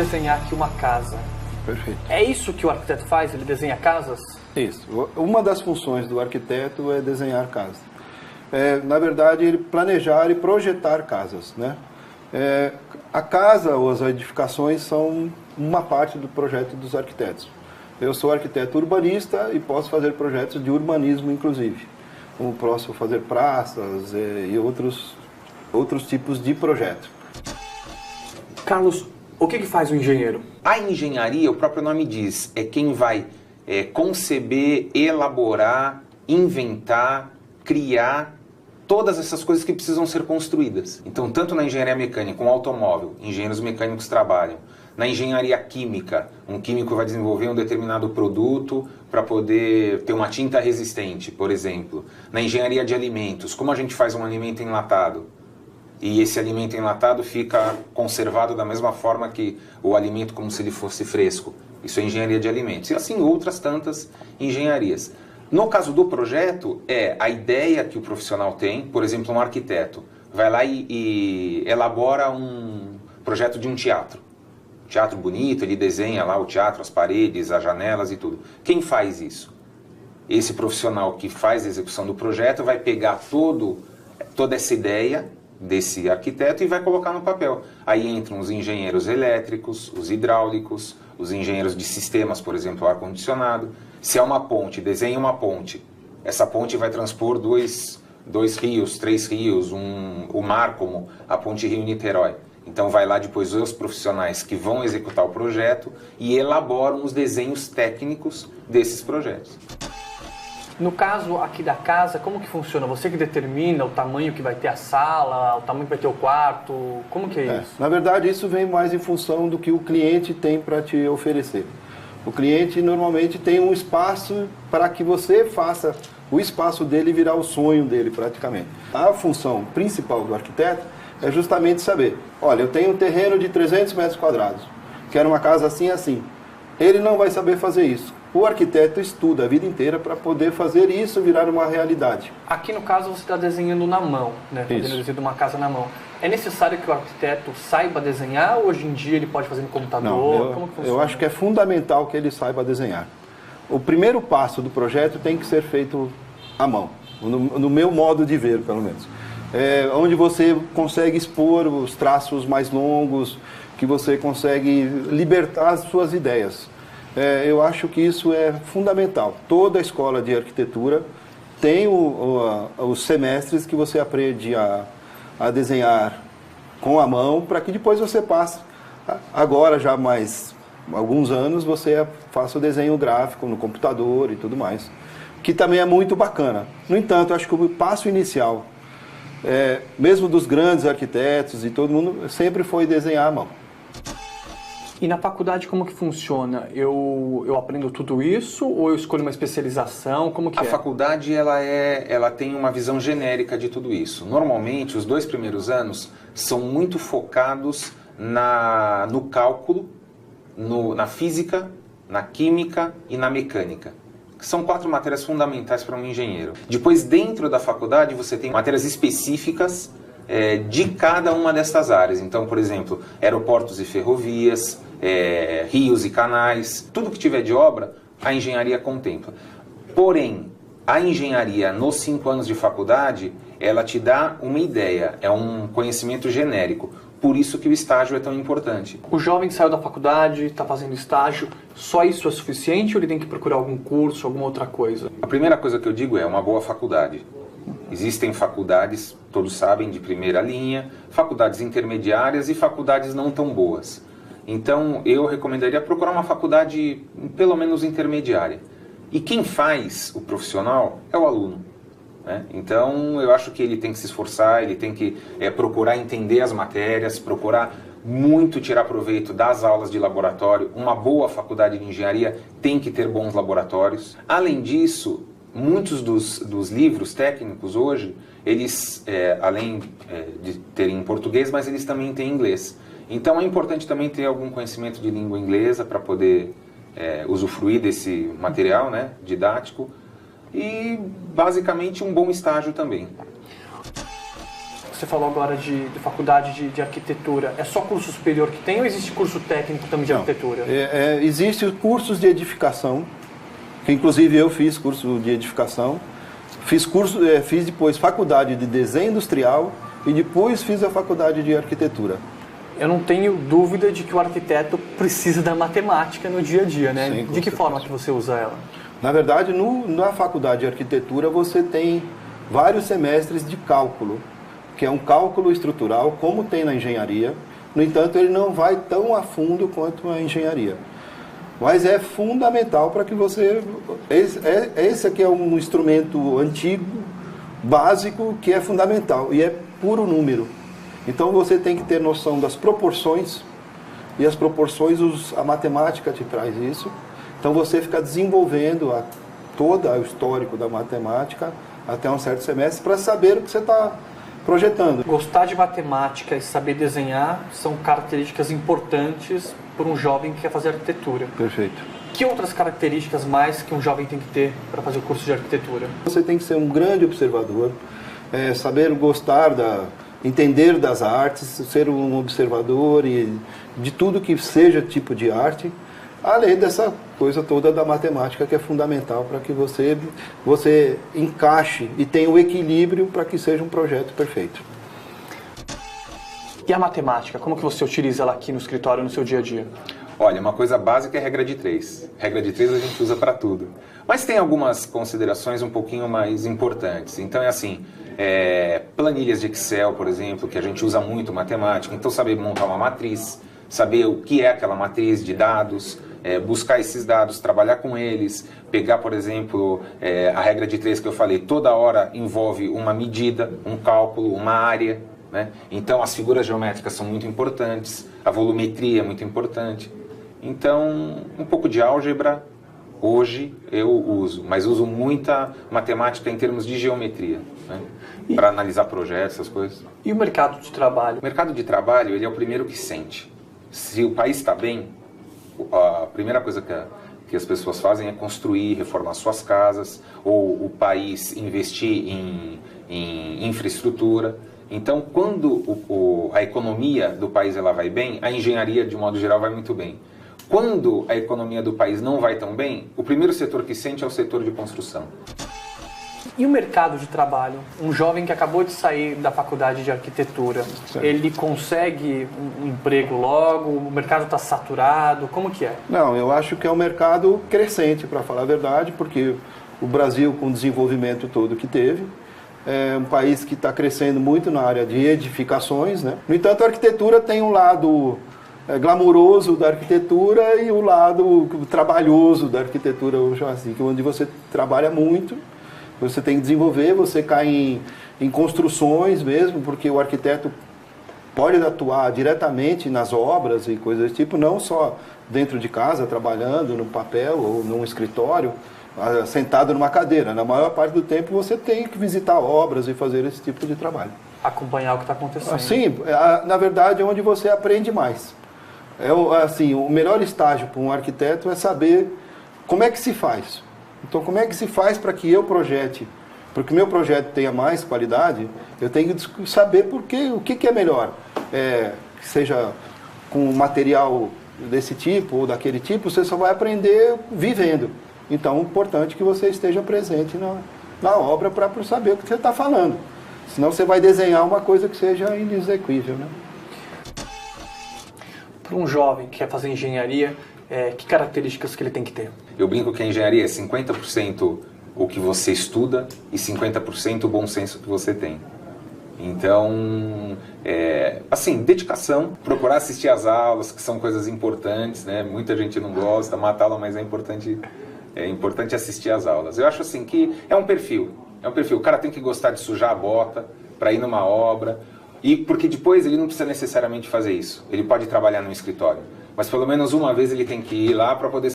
desenhar aqui uma casa. Perfeito. É isso que o arquiteto faz? Ele desenha casas? Isso. Uma das funções do arquiteto é desenhar casas. Na verdade, ele planejar e projetar casas, né? A casa ou as edificações são uma parte do projeto dos arquitetos. Eu sou arquiteto urbanista e posso fazer projetos de urbanismo, inclusive. Como posso fazer praças e outros tipos de projeto. Carlos, o que faz o engenheiro? A engenharia, o próprio nome diz, é quem vai conceber, elaborar, inventar, criar todas essas coisas que precisam ser construídas. Então, tanto na engenharia mecânica, com automóvel, engenheiros mecânicos trabalham. Na engenharia química, um químico vai desenvolver um determinado produto para poder ter uma tinta resistente, por exemplo. Na engenharia de alimentos, como a gente faz um alimento enlatado? E esse alimento enlatado fica conservado da mesma forma que o alimento como se ele fosse fresco. Isso é engenharia de alimentos. E assim outras tantas engenharias. No caso do projeto, a ideia que o profissional tem, por exemplo, um arquiteto, vai lá e elabora um projeto de um teatro. Teatro bonito, ele desenha lá o teatro, as paredes, as janelas e tudo. Quem faz isso? Esse profissional que faz a execução do projeto vai pegar toda essa ideia desse arquiteto e vai colocar no papel. Aí entram os engenheiros elétricos, os hidráulicos, os engenheiros de sistemas, por exemplo, ar-condicionado. Se é uma ponte, desenha uma ponte. Essa ponte vai transpor dois rios, 3 rios, o mar como a ponte Rio-Niterói. Então vai lá depois os profissionais que vão executar o projeto e elaboram os desenhos técnicos desses projetos. No caso aqui da casa, como que funciona? Você que determina o tamanho que vai ter a sala, o tamanho que vai ter o quarto, como que é isso? Na verdade, isso vem mais em função do que o cliente tem para te oferecer. O cliente normalmente tem um espaço para que você faça o espaço dele virar o sonho dele praticamente. A função principal do arquiteto é justamente saber, olha, eu tenho um terreno de 300 metros quadrados, quero uma casa assim assim. Ele não vai saber fazer isso. O arquiteto estuda a vida inteira para poder fazer isso virar uma realidade. Aqui no caso você está desenhando na mão, né? Desenhando uma casa na mão. É necessário que o arquiteto saiba desenhar ou hoje em dia ele pode fazer no computador? Não, como que funciona? Eu acho que é fundamental que ele saiba desenhar. O primeiro passo do projeto tem que ser feito à mão, no meu modo de ver, pelo menos. Onde você consegue expor os traços mais longos, que você consegue libertar as suas ideias. Eu acho que isso é fundamental. Toda a escola de arquitetura tem os semestres que você aprende a desenhar com a mão, para que depois você passe. Agora, já mais alguns anos, você faça o desenho gráfico no computador e tudo mais, que também é muito bacana. No entanto, acho que o passo inicial, mesmo dos grandes arquitetos e todo mundo, sempre foi desenhar à mão. E na faculdade como que funciona? Eu aprendo tudo isso ou eu escolho uma especialização? Como que A faculdade ela tem uma visão genérica de tudo isso. Normalmente, os 2 primeiros anos são muito focados no cálculo, na física, na química e na mecânica. São 4 matérias fundamentais para um engenheiro. Depois, dentro da faculdade, você tem matérias específicas de cada uma dessas áreas. Então, por exemplo, aeroportos e ferrovias, rios e canais, tudo que tiver de obra, a engenharia contempla. Porém, a engenharia, nos 5 anos de faculdade, ela te dá uma ideia, é um conhecimento genérico. Por isso que o estágio é tão importante. O jovem saiu da faculdade, está fazendo estágio, só isso é suficiente ou ele tem que procurar algum curso, alguma outra coisa? A primeira coisa que eu digo é uma boa faculdade. Existem faculdades, todos sabem, de primeira linha, faculdades intermediárias e faculdades não tão boas. Então, eu recomendaria procurar uma faculdade, pelo menos intermediária. E quem faz o profissional é o aluno. Né? Então, eu acho que ele tem que se esforçar, ele tem que procurar entender as matérias, procurar muito tirar proveito das aulas de laboratório. Uma boa faculdade de engenharia tem que ter bons laboratórios. Além disso, muitos dos livros técnicos hoje, eles, além de terem em português, mas eles também têm em inglês. Então é importante também ter algum conhecimento de língua inglesa para poder usufruir desse material, né, didático. E basicamente um bom estágio também. Você falou agora de faculdade de arquitetura. É só curso superior que tem ou existe curso técnico também de arquitetura? Existem cursos de edificação, que inclusive eu fiz curso de edificação. Fiz depois faculdade de desenho industrial e depois fiz a faculdade de arquitetura. Eu não tenho dúvida de que o arquiteto precisa da matemática no dia a dia, né? Sim, de que forma que você usa ela? Na verdade, na faculdade de arquitetura você tem vários semestres de cálculo, que é um cálculo estrutural, como tem na engenharia. No entanto, ele não vai tão a fundo quanto a engenharia. Mas é fundamental para que você... Esse aqui é um instrumento antigo, básico, que é fundamental, e é puro número. Então você tem que ter noção das proporções, e as proporções, a matemática te traz isso. Então você fica desenvolvendo todo o histórico da matemática até um certo semestre para saber o que você está projetando. Gostar de matemática e saber desenhar são características importantes para um jovem que quer fazer arquitetura. Perfeito. Que outras características mais que um jovem tem que ter para fazer o curso de arquitetura? Você tem que ser um grande observador, saber gostar entender das artes, ser um observador e de tudo que seja tipo de arte, além dessa coisa toda da matemática que é fundamental para que você encaixe e tenha o equilíbrio para que seja um projeto perfeito. E a matemática, como que você utiliza ela aqui no escritório, no seu dia a dia? Olha, uma coisa básica é a regra de 3. Regra de 3 a gente usa para tudo. Mas tem algumas considerações um pouquinho mais importantes. Então é assim, planilhas de Excel, por exemplo, que a gente usa muito matemática. Então saber montar uma matriz, saber o que é aquela matriz de dados, buscar esses dados, trabalhar com eles, pegar, por exemplo, a regra de 3 que eu falei, toda hora envolve uma medida, um cálculo, uma área, né? Então as figuras geométricas são muito importantes, a volumetria é muito importante. Então, um pouco de álgebra, hoje eu uso, mas uso muita matemática em termos de geometria, né? Para analisar projetos, essas coisas. E o mercado de trabalho? O mercado de trabalho, ele é o primeiro que sente. Se o país está bem, a primeira coisa que as pessoas fazem é construir, reformar suas casas, ou o país investir em infraestrutura. Então, quando a economia do país ela vai bem, a engenharia, de um modo geral, vai muito bem. Quando a economia do país não vai tão bem, o primeiro setor que sente é o setor de construção. E o mercado de trabalho? Um jovem que acabou de sair da faculdade de arquitetura, ele consegue um emprego logo? O mercado está saturado? Como que é? Não, eu acho que é um mercado crescente, para falar a verdade, porque o Brasil, com o desenvolvimento todo que teve, é um país que está crescendo muito na área de edificações, né? No entanto, a arquitetura tem um lado glamuroso da arquitetura e o lado trabalhoso da arquitetura, assim, onde você trabalha muito, você tem que desenvolver, você cai em construções mesmo, porque o arquiteto pode atuar diretamente nas obras e coisas do tipo, não só dentro de casa, trabalhando no papel ou num escritório, sentado numa cadeira. Na maior parte do tempo você tem que visitar obras e fazer esse tipo de trabalho. Acompanhar o que está acontecendo. Sim, na verdade é onde você aprende mais. Assim, o melhor estágio para um arquiteto é saber como é que se faz. Então, como é que se faz para que eu projete? Para que o meu projeto tenha mais qualidade, eu tenho que saber o que é melhor. Seja com material desse tipo ou daquele tipo, você só vai aprender vivendo. Então, é importante que você esteja presente na obra para saber o que você está falando. Senão você vai desenhar uma coisa que seja inexequível, né? Para um jovem que quer fazer engenharia, que características que ele tem que ter? Eu brinco que a engenharia é 50% o que você estuda e 50% o bom senso que você tem. Então, assim, dedicação, procurar assistir às aulas, que são coisas importantes, né? Muita gente não gosta, mata aula, mas é importante assistir às aulas. Eu acho assim que é um perfil. O cara tem que gostar de sujar a bota para ir numa obra, e porque depois ele não precisa necessariamente fazer isso. Ele pode trabalhar no escritório, mas pelo menos uma vez ele tem que ir lá para poder